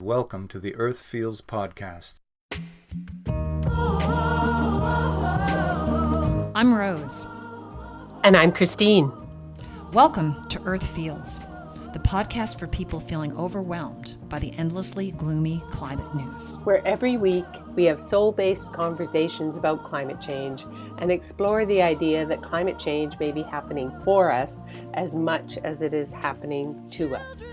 welcome to the Earth Feels podcast. I'm Rose. And I'm Christine. Welcome to Earth Feels, the podcast for people feeling overwhelmed by the endlessly gloomy climate news. Where every week we have soul-based conversations about climate change and explore the idea that climate change may be happening for us as much as it is happening to us.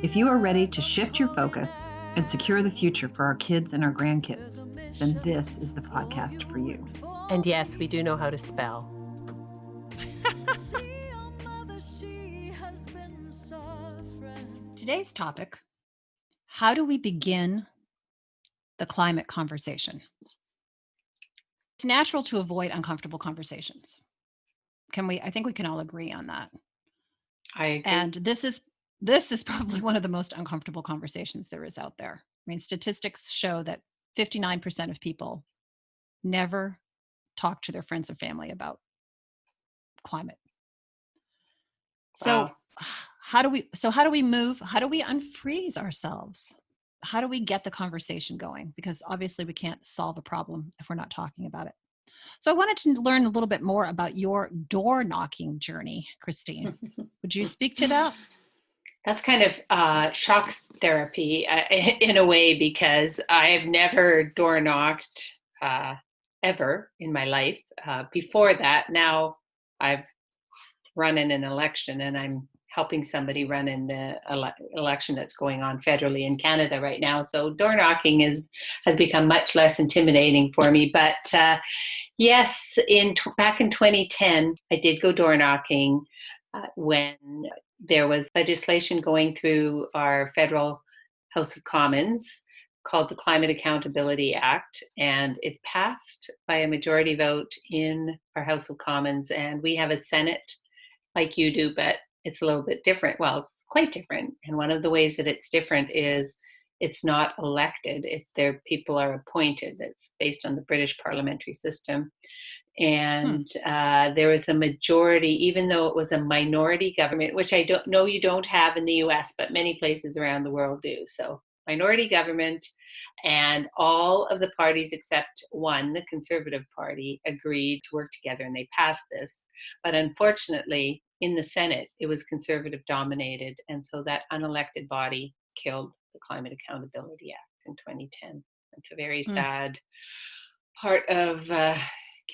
If you are ready to shift your focus and secure the future for our kids and our grandkids, then this is the podcast for you. And yes, we do know how to spell. Today's topic, how do we begin the climate conversation? It's natural to avoid uncomfortable conversations. I think we can all agree on that. I agree. And this is probably one of the most uncomfortable conversations there is out there. I mean, statistics show that 59% of people never talk to their friends or family about climate. So Wow. how do we unfreeze ourselves? How do we get the conversation going? Because obviously we can't solve a problem if we're not talking about it. So I wanted to learn a little bit more about your door knocking journey, Christine. Would you speak to that? That's kind of shock therapy in a way, because I've never door knocked ever in my life. Before that, now I've run in an election and I'm helping somebody run in the election that's going on federally in Canada right now. So door knocking has become much less intimidating for me. But yes, back in 2010, I did go door knocking when there was legislation going through our federal House of Commons called the Climate Accountability Act, and it passed by a majority vote in our House of Commons. And we have a Senate like you do, but it's a little bit different. Well, quite different. And one of the ways that it's different is it's not elected. People are appointed. It's based on the British parliamentary system. And there was a majority, even though it was a minority government, which I don't know you don't have in the US, but many places around the world do. So minority government, and all of the parties except one, the Conservative Party, agreed to work together and they passed this. But unfortunately, in the Senate, it was Conservative dominated. And so that unelected body killed the Climate Accountability Act in 2010. It's a very sad part of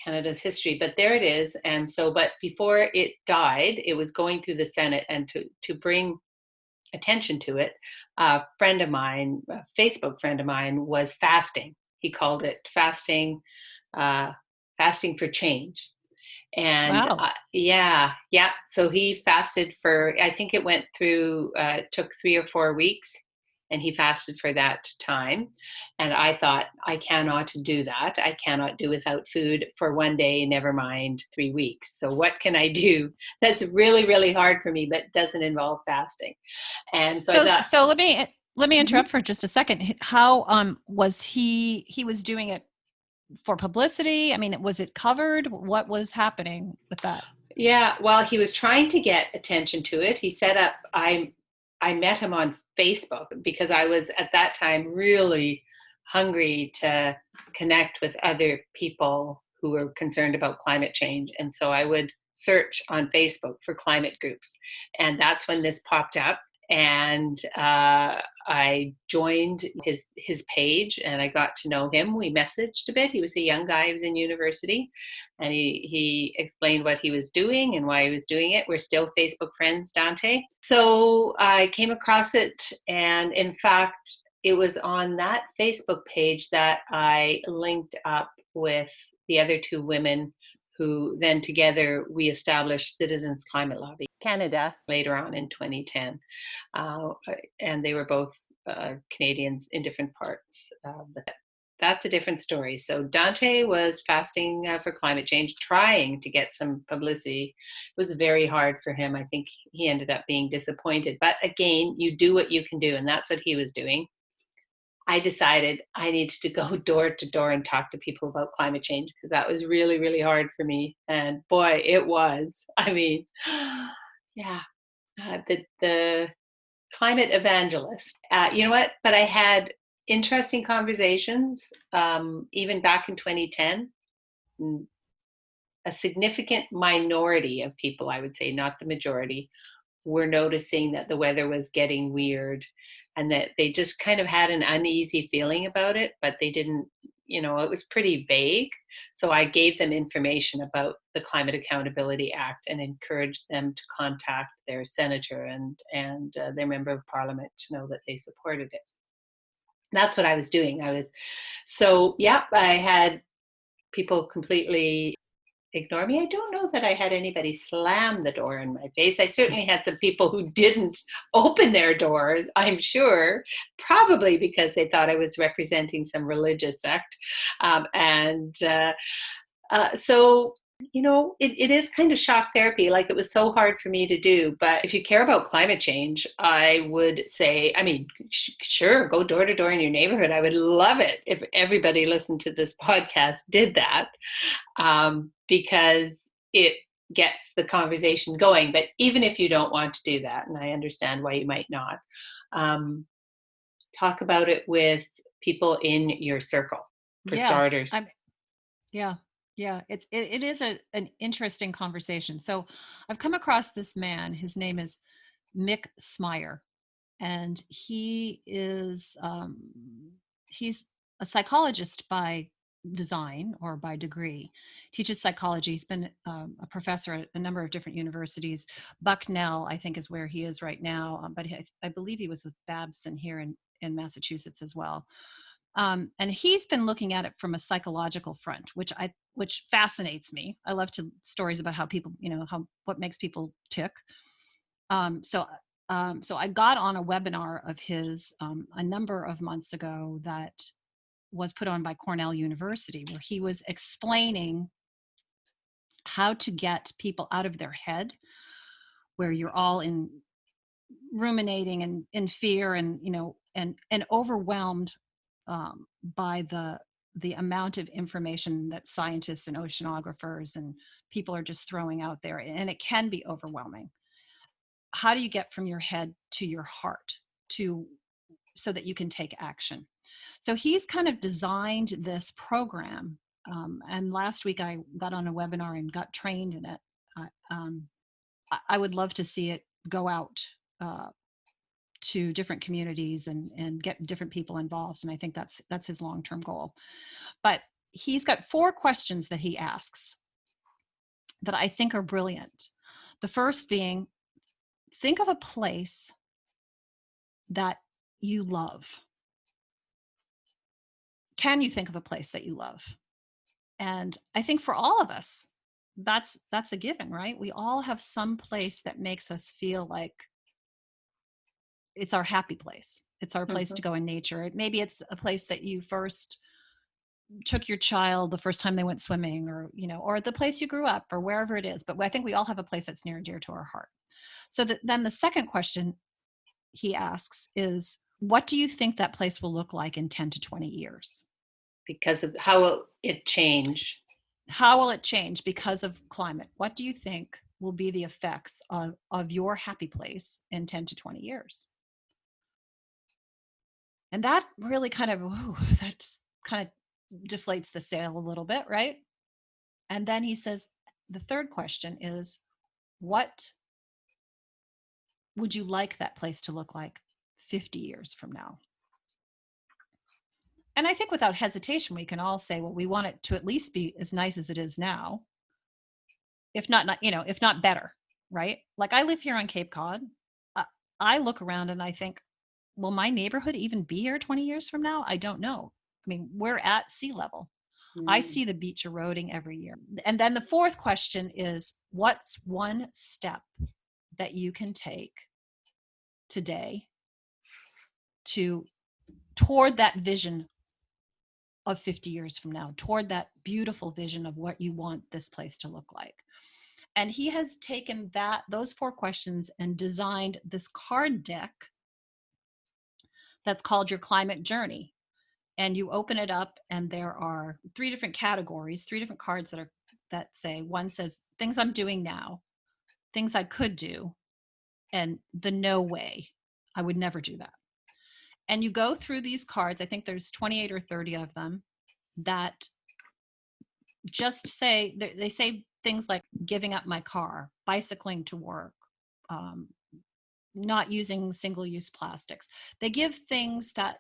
Canada's history, but there it is. And so, but before it died, it was going through the Senate, and to bring attention to it, a friend of mine, a Facebook friend of mine, was fasting. He called it fasting for change. And wow. Yeah. So he fasted for, I think it went through, took 3 or 4 weeks, and he fasted for that time. And I thought, I cannot do that. I cannot do without food for 1 day, never mind 3 weeks. So what can I do that's really, really hard for me, but doesn't involve fasting? And so I thought, so let me interrupt for just a second. How was he was doing it for publicity? I mean, was it covered? What was happening with that? Yeah, well, he was trying to get attention to it. He set up, I met him on Facebook because I was at that time really hungry to connect with other people who were concerned about climate change. And so I would search on Facebook for climate groups. And that's when this popped up. And I joined his page and I got to know him. We messaged a bit. He was a young guy. He was in university, and he explained what he was doing and why he was doing it. We're still Facebook friends, Dante. So I came across it, and in fact, it was on that Facebook page that I linked up with the other 2 women who then together we established Citizens Climate Lobby Canada later on in 2010. And they were both Canadians in different parts. But that's a different story. So Dante was fasting for climate change, trying to get some publicity. It was very hard for him. I think he ended up being disappointed. But again, you do what you can do, and that's what he was doing. I decided I needed to go door to door and talk to people about climate change, because that was really, really hard for me. And boy, it was. I mean, yeah, the climate evangelist. You know what? But I had interesting conversations, even back in 2010. A significant minority of people, I would say, not the majority, were noticing that the weather was getting weird and that they just kind of had an uneasy feeling about it, but they didn't, it was pretty vague. So I gave them information about the Climate Accountability Act and encouraged them to contact their senator and their member of parliament to know that they supported it. That's what I was doing. I had people completely ignore me. I don't know that I had anybody slam the door in my face. I certainly had some people who didn't open their door, I'm sure, probably because they thought I was representing some religious sect. It is kind of shock therapy. Like, it was so hard for me to do. But if you care about climate change, I would say, sure, go door to door in your neighborhood. I would love it if everybody listened to this podcast did that, because it gets the conversation going. But even if you don't want to do that, and I understand why you might not, talk about it with people in your circle, for starters. Yeah, it is an interesting conversation. So I've come across this man. His name is Mick Smyer, and he's a psychologist by design or by degree. Teaches psychology. He's been a professor at a number of different universities. Bucknell, I think, is where he is right now, but I believe he was with Babson here in Massachusetts as well. And he's been looking at it from a psychological front, which fascinates me. I love stories about how people, what makes people tick. So I got on a webinar of his a number of months ago that was put on by Cornell University, where he was explaining how to get people out of their head, where you're all in ruminating and in fear and overwhelmed by the amount of information that scientists and oceanographers and people are just throwing out there, and it can be overwhelming. How do you get from your head to your heart so that you can take action? So he's kind of designed this program, and last week I got on a webinar and got trained in it. I would love to see it go out to different communities and get different people involved. And I think that's his long-term goal. But he's got 4 questions that he asks that I think are brilliant. The first being, think of a place that you love. Can you think of a place that you love? And I think for all of us, that's a given, right? We all have some place that makes us feel like it's our happy place. It's our place to go in nature. Maybe it's a place that you first took your child the first time they went swimming, or the place you grew up, or wherever it is. But I think we all have a place that's near and dear to our heart. So then the second question he asks is, what do you think that place will look like in 10 to 20 years? Because of how will it change? How will it change because of climate? What do you think will be the effects of your happy place in 10 to 20 years? And that really kind of deflates the sail a little bit, right? And then he says, the third question is, what would you like that place to look like 50 years from now? And I think without hesitation, we can all say, well, we want it to at least be as nice as it is now, if not better, right? Like, I live here on Cape Cod. I look around and I think, will my neighborhood even be here 20 years from now? I don't know. I mean, we're at sea level. I see the beach eroding every year. And then the fourth question is, what's one step that you can take today toward that vision of 50 years from now, toward that beautiful vision of what you want this place to look like? And he has taken those 4 questions and designed this card deck that's called your climate journey. And you open it up and there are 3 different categories, 3 different cards that say, one says things I'm doing now, things I could do, and the no way. I would never do that. And you go through these cards, I think there's 28 or 30 of them, that just say, they say things like giving up my car, bicycling to work, not using single-use plastics. They give things that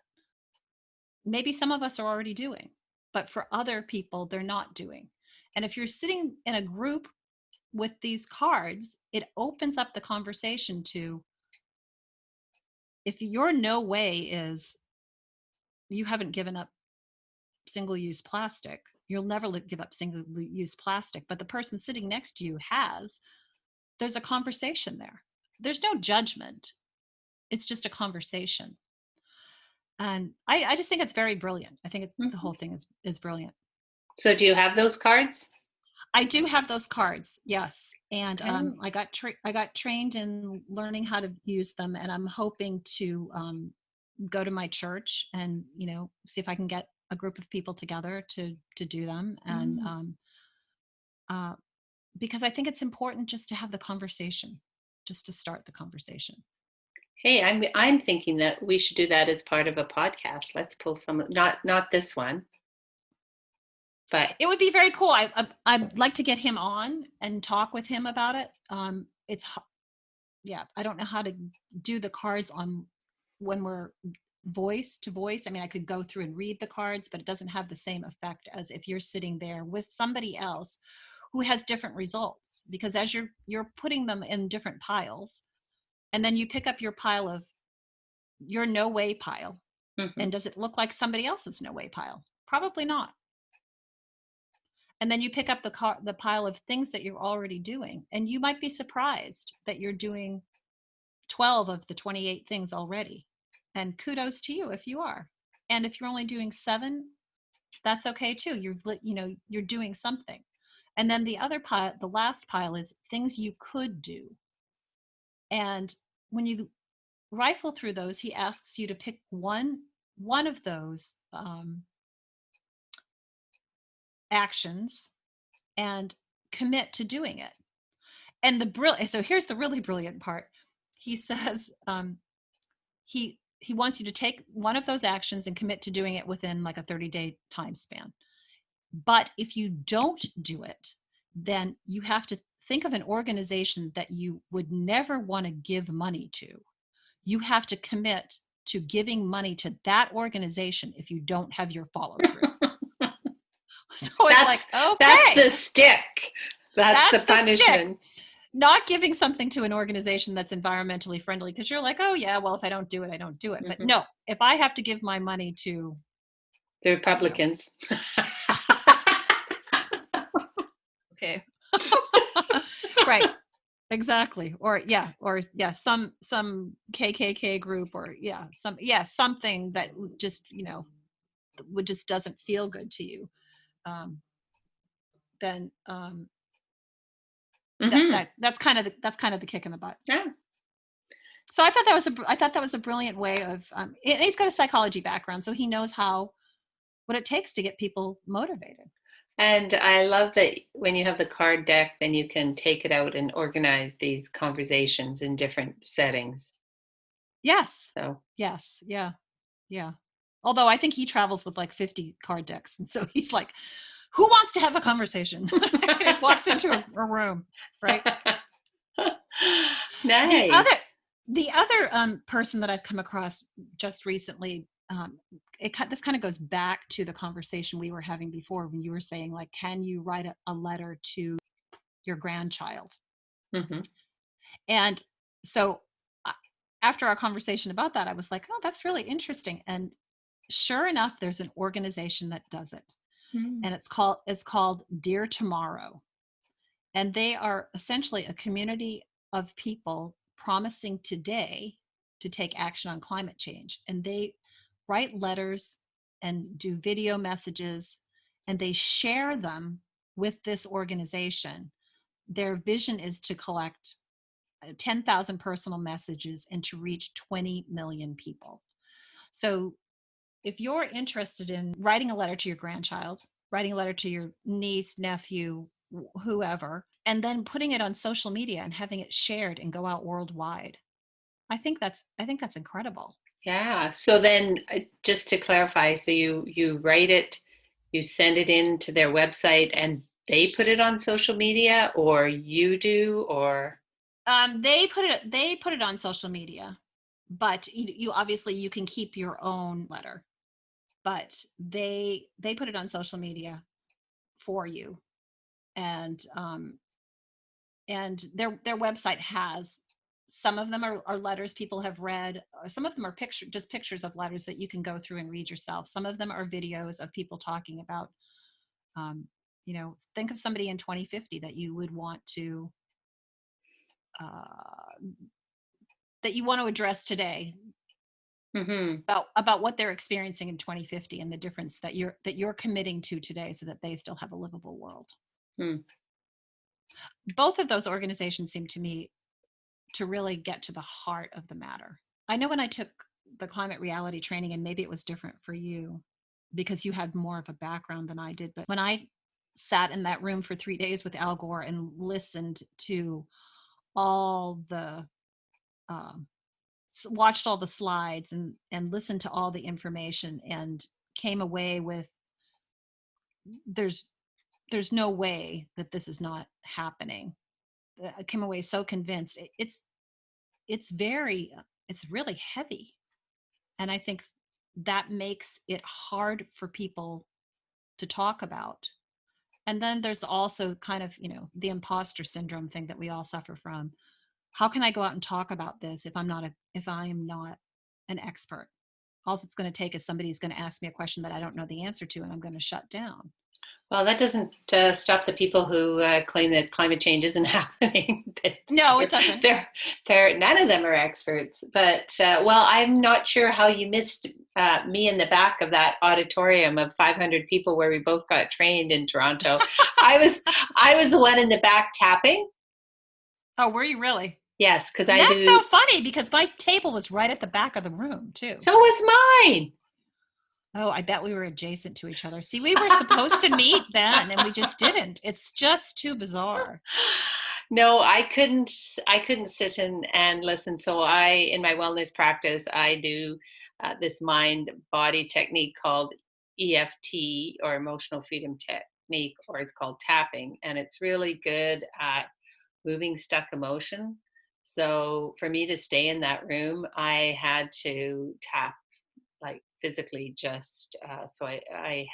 maybe some of us are already doing, but for other people, they're not doing. And if you're sitting in a group with these cards, it opens up the conversation to, if your no way is you haven't given up single-use plastic, you'll never give up single-use plastic, but the person sitting next to you has, there's a conversation there. There's no judgment. It's just a conversation. And I just think it's very brilliant. I think the whole thing is brilliant. So do you have those cards? I do have those cards, yes. And I got trained in learning how to use them, and I'm hoping to go to my church and, see if I can get a group of people together to do them. And because I think it's important just to have the conversation, just to start the conversation. Hey, I'm thinking that we should do that as part of a podcast. Let's pull some, not this one, but it would be very cool. I'd like to get him on and talk with him about it. I don't know how to do the cards on when we're voice to voice. I mean, I could go through and read the cards, but it doesn't have the same effect as if you're sitting there with somebody else who has different results, because as you're putting them in different piles, and then you pick up your pile of your no way pile. And does it look like somebody else's no way pile? Probably not. And then you pick up the pile of things that you're already doing, and you might be surprised that you're doing 12 of the 28 things already. And kudos to you if you are. And if you're only doing 7, that's okay too. You're doing something. And then the other pile, the last pile, is things you could do. And when you rifle through those, he asks you to pick one of those actions and commit to doing it. And so here's the really brilliant part. He says he wants you to take one of those actions and commit to doing it within like a 30-day time span. But if you don't do it, then you have to think of an organization that you would never want to give money to. You have to commit to giving money to that organization if you don't have your follow through. So it's like, okay. That's the stick. That's the punishment. Stick. Not giving something to an organization that's environmentally friendly, because you're like, oh yeah, well, if I don't do it, I don't do it. But no, if I have to give my money to the Republicans. Okay. Right. Exactly. Or some KKK group, or something that just, would just doesn't feel good to you. Then that's kind of the kick in the butt. Yeah. So I thought that was a brilliant way of and he's got a psychology background, so he knows what it takes to get people motivated. And I love that when you have the card deck, then you can take it out and organize these conversations in different settings. Yes. So yes. Yeah. Yeah. Although I think he travels with like 50 card decks, and so he's like, who wants to have a conversation? And he walks into a room, right? Nice. The other person that I've come across just recently, this kind of goes back to the conversation we were having before, when you were saying, like, can you write a letter to your grandchild? And so after our conversation about that, I was like, oh, that's really interesting. And sure enough, there's an organization that does it. And it's called Dear Tomorrow. And they are essentially a community of people promising today to take action on climate change. And they write letters and do video messages, and they share them with this organization. Their vision is to collect 10,000 personal messages and to reach 20 million people. So if you're interested in writing a letter to your grandchild, writing a letter to your niece, nephew, whoever, and then putting it on social media and having it shared and go out worldwide, I think that's incredible. Yeah. So then just to clarify, so you write it, you send it in to their website and they put it on social media, or you do, or They put it on social media, but you obviously you can keep your own letter, but they put it on social media for you. And their website has, some of them are letters people have read, or some of them are just pictures of letters that you can go through and read yourself. Some of them are videos of people talking about, think of somebody in 2050 that you would want to address today, about what they're experiencing in 2050 and the difference that you're committing to today so that they still have a livable world. Both of those organizations seem to me to really get to the heart of the matter. I know when I took the climate reality training, and maybe it was different for you because you had more of a background than I did, but when I sat in that room for 3 days with Al Gore and listened to all the watched all the slides and listened to all the information and came away with, there's no way that this is not happening. I came away so convinced. It's really heavy. And I think that makes it hard for people to talk about. And then there's also kind of, the imposter syndrome thing that we all suffer from. How can I go out and talk about this if I am not an expert? All it's going to take is somebody's going to ask me a question that I don't know the answer to, and I'm going to shut down. Well, that doesn't stop the people who claim that climate change isn't happening. No, it doesn't. None of them are experts. But, I'm not sure how you missed me in the back of that auditorium of 500 people where we both got trained in Toronto. I was the one in the back tapping. Oh, were you really? Yes, because That's so funny because my table was right at the back of the room too. So was mine. Oh, I bet we were adjacent to each other. See, we were supposed to meet then and we just didn't. It's just too bizarre. No, I couldn't sit and listen. So in my wellness practice, I do this mind body technique called EFT, or emotional freedom technique, or it's called tapping. And it's really good at moving stuck emotion. So for me to stay in that room, I had to tap, like physically, just so I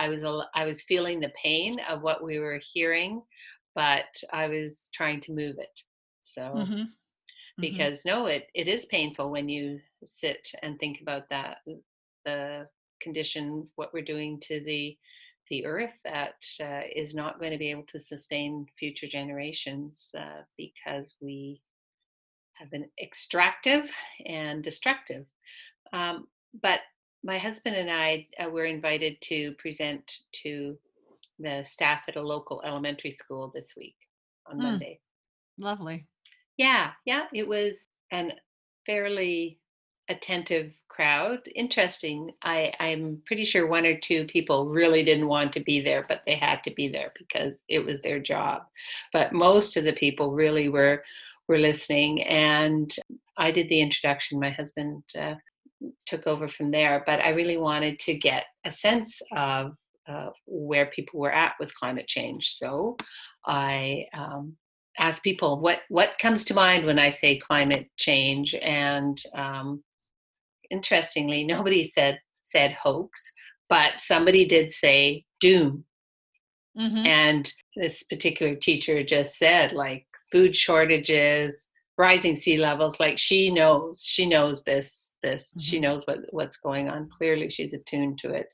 was feeling the pain of what we were hearing, but I was trying to move it. So because no, it is painful when you sit and think about that, the condition, what we're doing to the earth, that is not going to be able to sustain future generations because we have been extractive and destructive. But my husband and I were invited to present to the staff at a local elementary school this week on Monday. Lovely. Yeah, it was an fairly attentive crowd. Interesting. I'm pretty sure one or two people really didn't want to be there, but they had to be there because it was their job. But most of the people really were listening, and I did the introduction. My husband took over from there, but I really wanted to get a sense of where people were at with climate change. So I asked people what comes to mind when I say climate change, and interestingly, nobody said hoax, but somebody did say doom. And this particular teacher just said, like, food shortages, rising sea levels. Like, she knows this. She knows what's going on. Clearly she's attuned to it.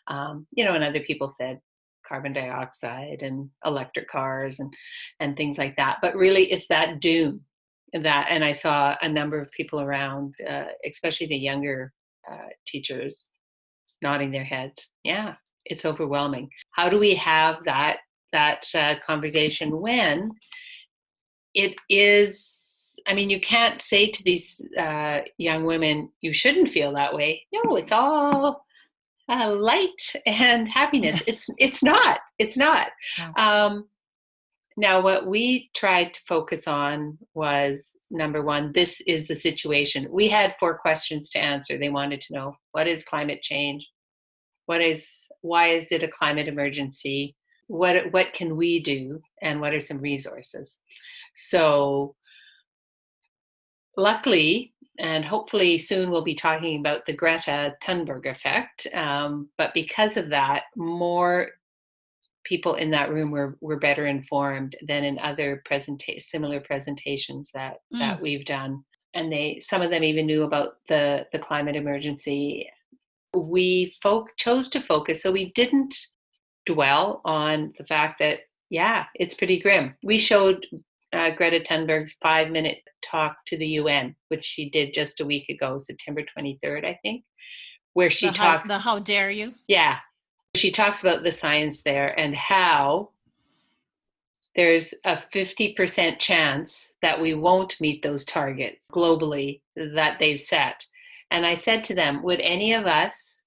And other people said carbon dioxide and electric cars and things like that. But really it's that doom and I saw a number of people around, especially the younger teachers, nodding their heads. Yeah, it's overwhelming. How do we have that conversation when it is? I mean, you can't say to these young women, you shouldn't feel that way. No, it's all light and happiness. It's not. No. Now, what we tried to focus on was, number one, this is the situation. We had 4 questions to answer. They wanted to know, what is climate change? Why is it a climate emergency? What can we do? And what are some resources? So luckily, and hopefully soon we'll be talking about the Greta Thunberg effect. But because of that, more people in that room were better informed than in other similar presentations that we've done. And some of them even knew about the climate emergency. We chose to focus, so we didn't dwell on the fact that, yeah, it's pretty grim. We showed Greta Thunberg's 5-minute talk to the UN, which she did just a week ago, September 23rd, I think, where she talks. How dare you? Yeah. She talks about the science there and how there's a 50% chance that we won't meet those targets globally that they've set. And I said to them, would any of us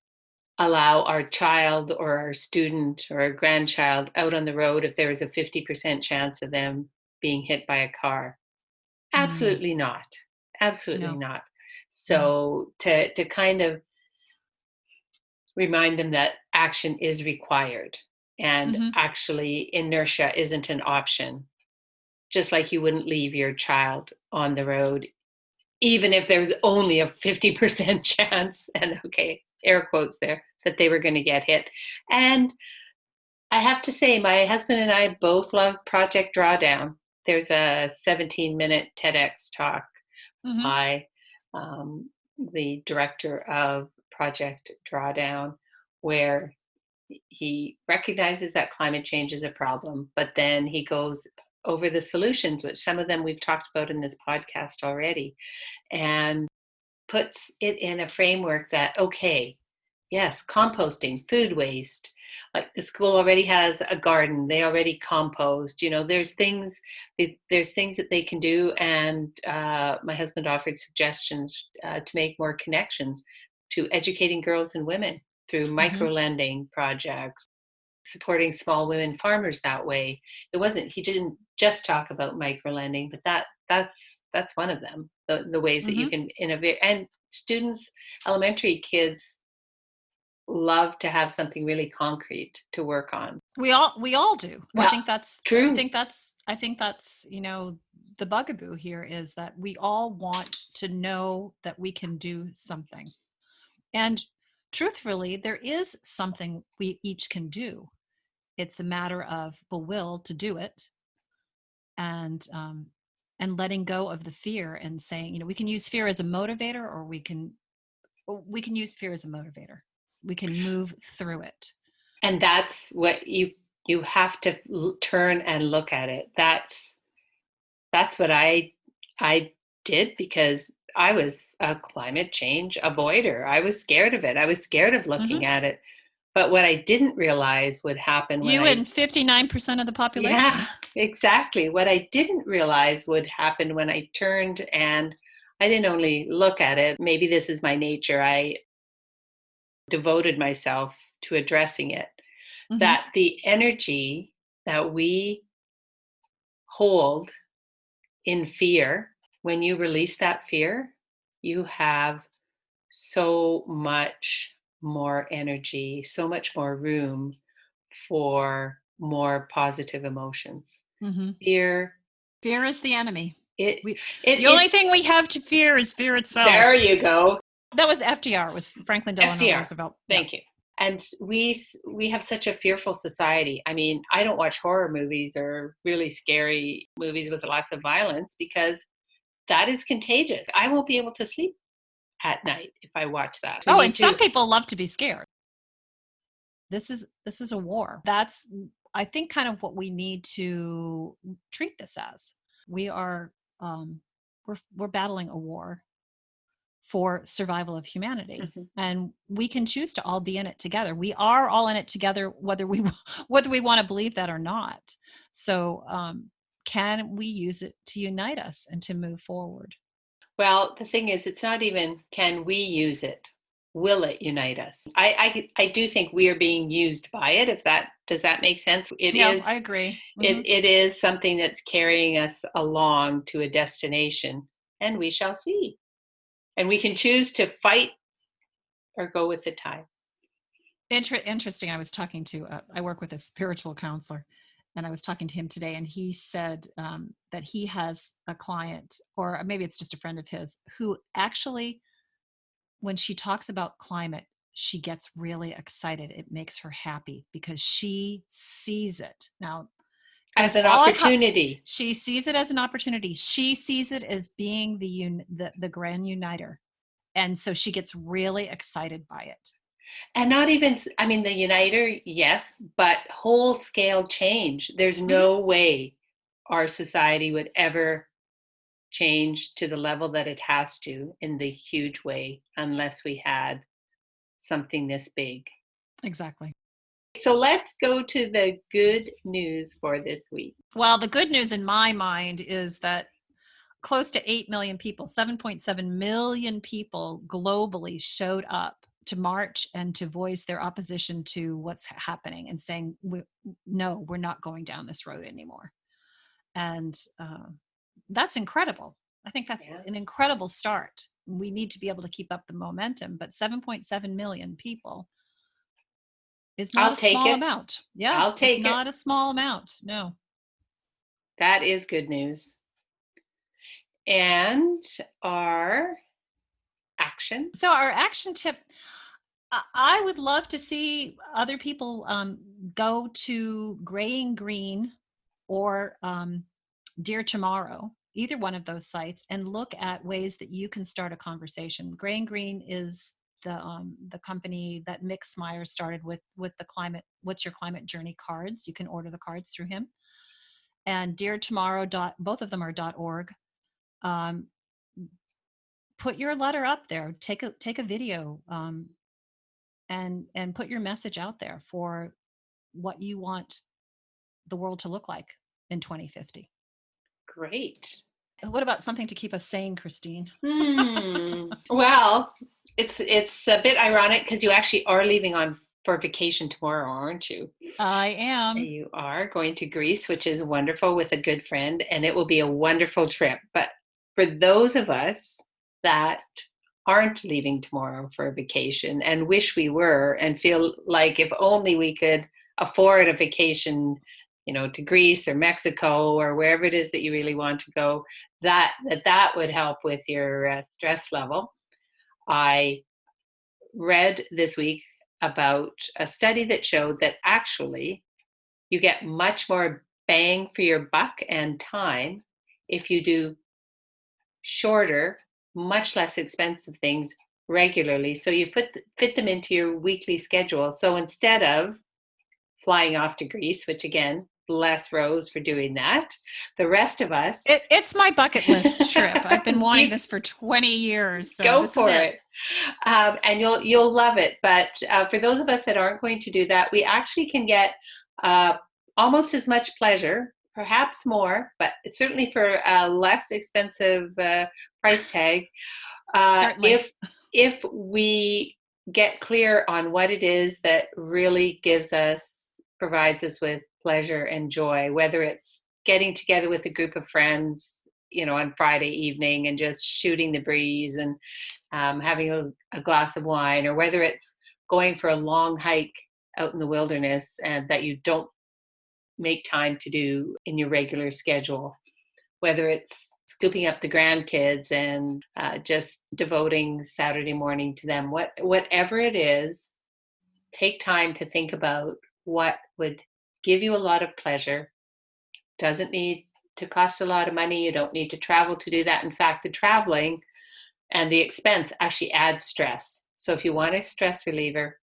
allow our child or our student or our grandchild out on the road if there was a 50% chance of them being hit by a car? Absolutely not. Absolutely not. So to kind of remind them that action is required and actually inertia isn't an option. Just like you wouldn't leave your child on the road, even if there was only a 50% chance, and okay, air quotes there, that they were going to get hit. And I have to say, my husband and I both love Project Drawdown. There's a 17-minute TEDx talk by the director of Project Drawdown, where he recognizes that climate change is a problem, but then he goes over the solutions, which some of them we've talked about in this podcast already, and puts it in a framework that, okay, yes, composting, food waste, like the school already has a garden, they already compost, there's things that they can do. And my husband offered suggestions to make more connections to educating girls and women through micro-lending projects, supporting small women farmers that way. He didn't just talk about micro-lending, but that's one of them, the ways that you can innovate. And students, elementary kids, love to have something really concrete to work on. We all do. Well, I think that's true. I think that's the bugaboo here is that we all want to know that we can do something. And truthfully, there is something we each can do. It's a matter of the will to do it, and letting go of the fear and saying, we can use fear as a motivator, or we can use fear as a motivator. We can move through it. And that's what you have to turn and look at it. That's what I did, because I was a climate change avoider. I was scared of it. I was scared of looking at it. But what I didn't realize would happen when and 59% of the population. Yeah, exactly. What I didn't realize would happen when I turned, and I didn't only look at it. Maybe this is my nature. I devoted myself to addressing it. That the energy that we hold in fear, when you release that fear, you have so much more energy, so much more room for more positive emotions. Fear is the enemy. The only thing we have to fear is fear itself. There you go. That was FDR. It was Franklin Delano Roosevelt. Thank you. And we have such a fearful society. I mean, I don't watch horror movies or really scary movies with lots of violence, because that is contagious. I won't be able to sleep at night if I watch that. Some people love to be scared. This is a war. That's, I think, kind of what we need to treat this as. We are we're battling a war for survival of humanity, and we can choose to all be in it together. We are all in it together, whether we want to believe that or not. So can we use it to unite us and to move forward? Well, the thing is, it's not even can we use it. will it unite us? I do think we are being used by it. Does that make sense? I agree. It is something that's carrying us along to a destination, and we shall see. And we can choose to fight or go with the tide. Interesting. I work with a spiritual counselor, and I was talking to him today, and he said that he has a client, or maybe it's just a friend of his, who actually, when she talks about climate, she gets really excited. It makes her happy because she sees it. Now, as an opportunity. She sees it as an opportunity. She sees it as being the grand uniter. And so she gets really excited by it. And not even, the uniter, yes, but whole scale change. There's no way our society would ever change to the level that it has to in the huge way unless we had something this big. Exactly. So let's go to the good news for this week. Well, the good news in my mind is that close to 8 million people, 7.7 million people globally showed up to march and to voice their opposition to what's happening and saying, no, we're not going down this road anymore. And that's incredible. I think that's an incredible start. We need to be able to keep up the momentum, but 7.7 million people is not a small amount. Yeah, I'll take it. Not a small amount. No. That is good news. And our action. So our action tip, I would love to see other people go to Graying Green or Dear Tomorrow, either one of those sites, and look at ways that you can start a conversation. Graying Green is the company that Mick Smyer started with the climate. What's your climate journey cards? You can order the cards through him. And Dear Tomorrow both of them are .org. Put your letter up there. Take a video. And put your message out there for what you want the world to look like in 2050. Great. What about something to keep us sane, Christine? Well, it's a bit ironic because you actually are leaving for vacation tomorrow, aren't you? I am. You are going to Greece, which is wonderful, with a good friend, and it will be a wonderful trip. But for those of us that aren't leaving tomorrow for a vacation and wish we were, and feel like if only we could afford a vacation, to Greece or Mexico or wherever it is that you really want to go, that would help with your stress level. I read this week about a study that showed that actually you get much more bang for your buck and time if you do shorter, much less expensive things regularly. So you fit them into your weekly schedule. So instead of flying off to Greece, which again, bless Rose for doing that, the rest of us, it's my bucket list trip. I've been wanting this for 20 years. So go for it. And you'll love it. But for those of us that aren't going to do that, we actually can get almost as much pleasure, perhaps more, but it's certainly for a less expensive price tag. If we get clear on what it is that really provides us with pleasure and joy, whether it's getting together with a group of friends, on Friday evening and just shooting the breeze and having a glass of wine, or whether it's going for a long hike out in the wilderness and that you don't make time to do in your regular schedule, whether it's scooping up the grandkids and just devoting Saturday morning to them, whatever it is, take time to think about what would give you a lot of pleasure. Doesn't need to cost a lot of money. You don't need to travel to do that. In fact, the traveling and the expense actually adds stress. So if you want a stress reliever,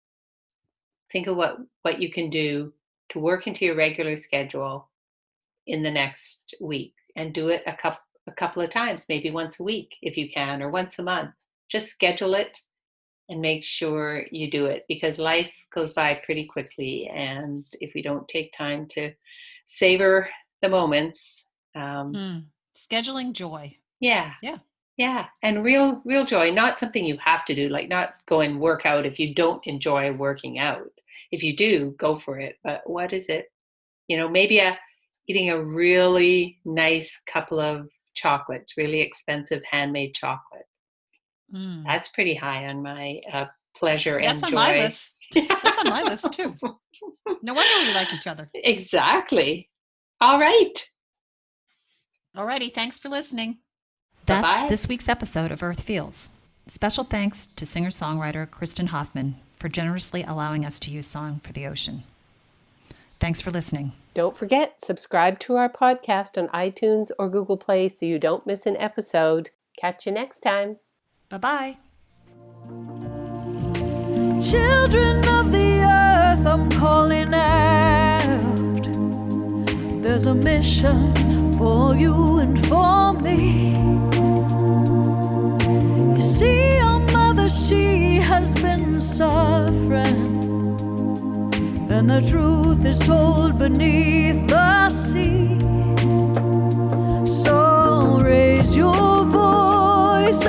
think of what you can do to work into your regular schedule in the next week, and do it a couple of times, maybe once a week if you can, or once a month. Just schedule it and make sure you do it, because life goes by pretty quickly. And if we don't take time to savor the moments. Scheduling joy. Yeah. Yeah. Yeah. And real joy, not something you have to do, like not go and work out if you don't enjoy working out. If you do, go for it. But what is it? Maybe eating a really nice couple of chocolates, really expensive handmade chocolate. Mm. That's pretty high on my pleasure That's and on joy. my list. That's on my list too. No wonder we like each other. Exactly. All right. Alrighty, thanks for listening. Bye-bye. That's this week's episode of Earth Feels. Special thanks to singer-songwriter Kristen Hoffman for generously allowing us to use Song for the Ocean. Thanks for listening. Don't forget, subscribe to our podcast on iTunes or Google Play so you don't miss an episode. Catch you next time. Bye-bye. Children of the earth, I'm calling out. There's a mission for you and for me. You see, your mother, she has been suffering, and the truth is told beneath the sea. So raise your voice